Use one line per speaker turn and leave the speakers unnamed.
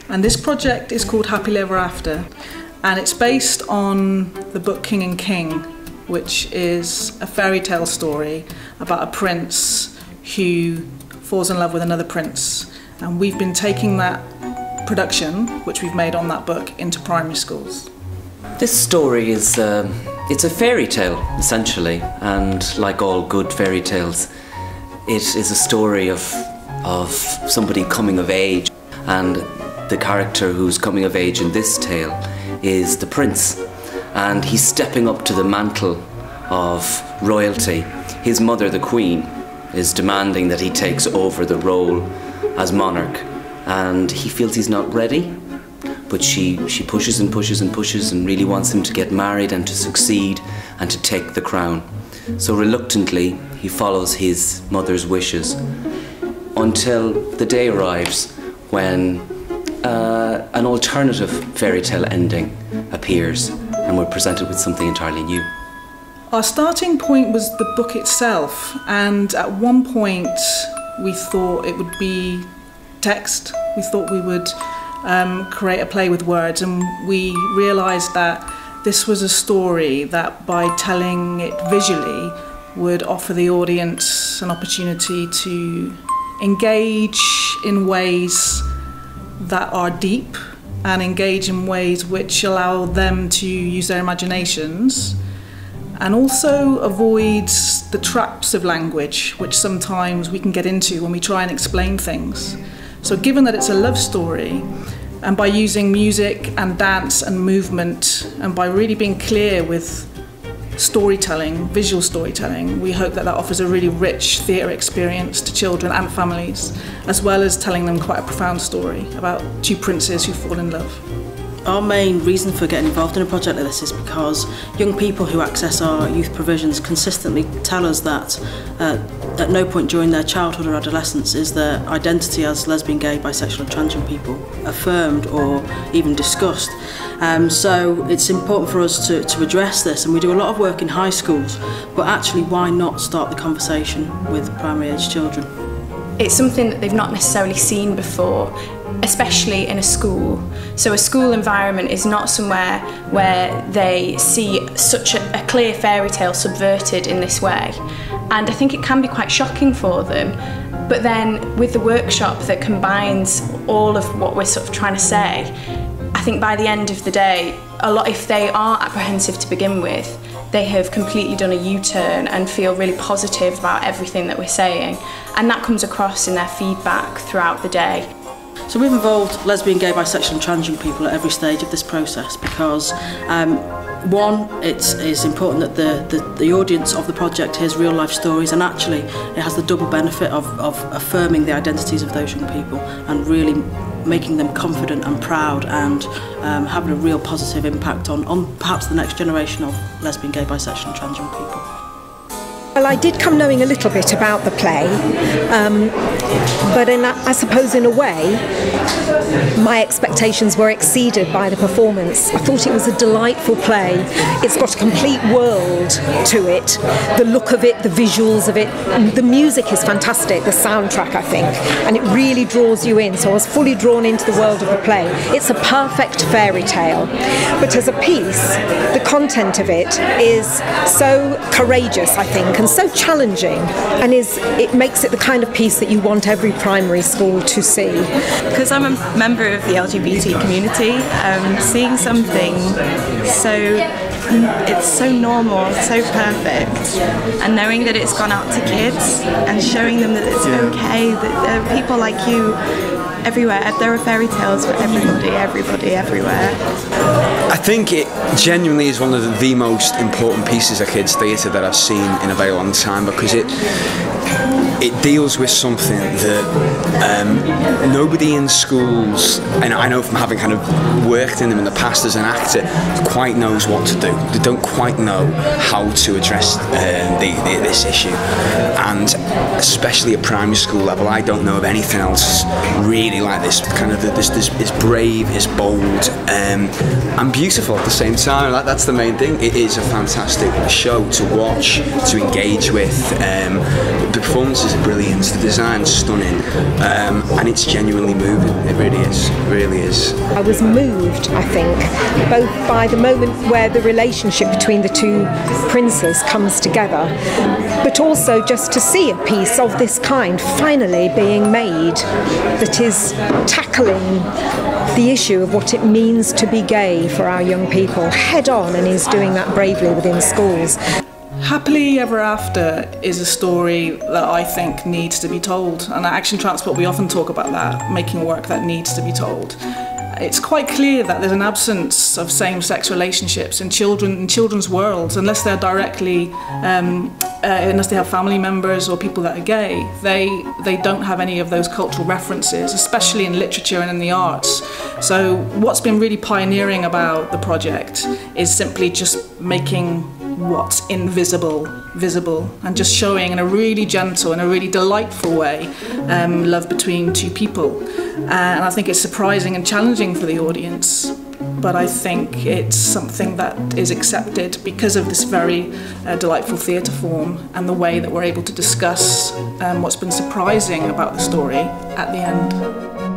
And this project is called Happily Ever After, and it's based on the book King and King, which is a fairy tale story about a prince who falls in love with another prince. And we've been taking that production, which we've made on that book, into primary schools.
This story is it's a fairy tale, essentially, and like all good fairy tales, it is a story of somebody coming of age, and the character who's coming of age in this tale is the prince, and he's stepping up to the mantle of royalty. His mother, the queen, is demanding that he takes over the role as monarch, and he feels he's not ready, but she pushes and pushes and pushes and really wants him to get married and to succeed and to take the crown. So reluctantly he follows his mother's wishes until the day arrives when an alternative fairy tale ending appears, and we're presented with something entirely new.
Our starting point was the book itself, and at one point we thought it would be text. We thought we would create a play with words, and we realised that this was a story that by telling it visually would offer the audience an opportunity to engage in ways that are deep and engage in ways which allow them to use their imaginations, and also avoid the traps of language which sometimes we can get into when we try and explain things. So given that it's a love story, and by using music and dance and movement, and by really being clear with storytelling, visual storytelling, we hope that that offers a really rich theatre experience to children and families, as well as telling them quite a profound story about two princes who fall in love.
Our main reason for getting involved in a project like this is because young people who access our youth provisions consistently tell us that at no point during their childhood or adolescence is their identity as lesbian, gay, bisexual and trans young people affirmed or even discussed. So it's important for us to address this, and we do a lot of work in high schools, but actually why not start the conversation with primary age children?
It's something that they've not necessarily seen before, especially in a school. So a school environment is not somewhere where they see such a clear fairy tale subverted in this way. And I think it can be quite shocking for them. But then with the workshop that combines all of what we're sort of trying to say, I think by the end of the day, if they are apprehensive to begin with, they have completely done a U-turn and feel really positive about everything that we're saying. And that comes across in their feedback throughout the day.
So we've involved lesbian, gay, bisexual and trans young people at every stage of this process because one, it's important that the audience of the project hears real life stories, and actually it has the double benefit of affirming the identities of those young people and really making them confident and proud, and having a real positive impact on perhaps the next generation of lesbian, gay, bisexual and trans young people.
Well, I did come knowing a little bit about the play, but I suppose in a way my expectations were exceeded by the performance. I thought it was a delightful play. It's got a complete world to it. The look of it, the visuals of it, the music is fantastic, the soundtrack I think, and it really draws you in, so I was fully drawn into the world of the play. It's a perfect fairy tale, but as a piece, the content of it is so courageous, I think, and so challenging, and it makes it the kind of piece that you want every primary school to see.
Because I'm a member of the LGBT community, seeing something it's so normal, so perfect, and knowing that it's gone out to kids and showing them that it's okay, that there are people like you everywhere. There are fairy tales for everybody, everywhere.
I think it genuinely is one of the most important pieces of kids' theatre that I've seen in a very long time, because it deals with something that nobody in schools, and I know from having kind of worked in them in the past as an actor, quite knows what to do. They don't quite know how to address this issue, and especially at primary school level, I don't know of anything else really like this. Kind of this brave, it's bold, and beautiful at the same time. That's the main thing. It is a fantastic show to watch, to engage with. The performances performances are brilliant, the design's stunning, and it's genuinely moving. It really is. It really is.
I was moved, I think, both by the moment where the relationship between the two princes comes together, but also just to see a piece of this kind finally being made that is tackling the issue of what it means to be gay for our young people head on, and is doing that bravely within schools.
Happily Ever After is a story that I think needs to be told, and at Action Transport we often talk about that, making work that needs to be told. It's quite clear that there's an absence of same-sex relationships in children's worlds, unless they're directly, unless they have family members or people that are gay. They don't have any of those cultural references, especially in literature and in the arts. So what's been really pioneering about the project is simply just making what's invisible visible, and just showing in a really gentle and a really delightful way love between two people. And I think it's surprising and challenging for the audience, but I think it's something that is accepted because of this very delightful theatre form and the way that we're able to discuss what's been surprising about the story at the end.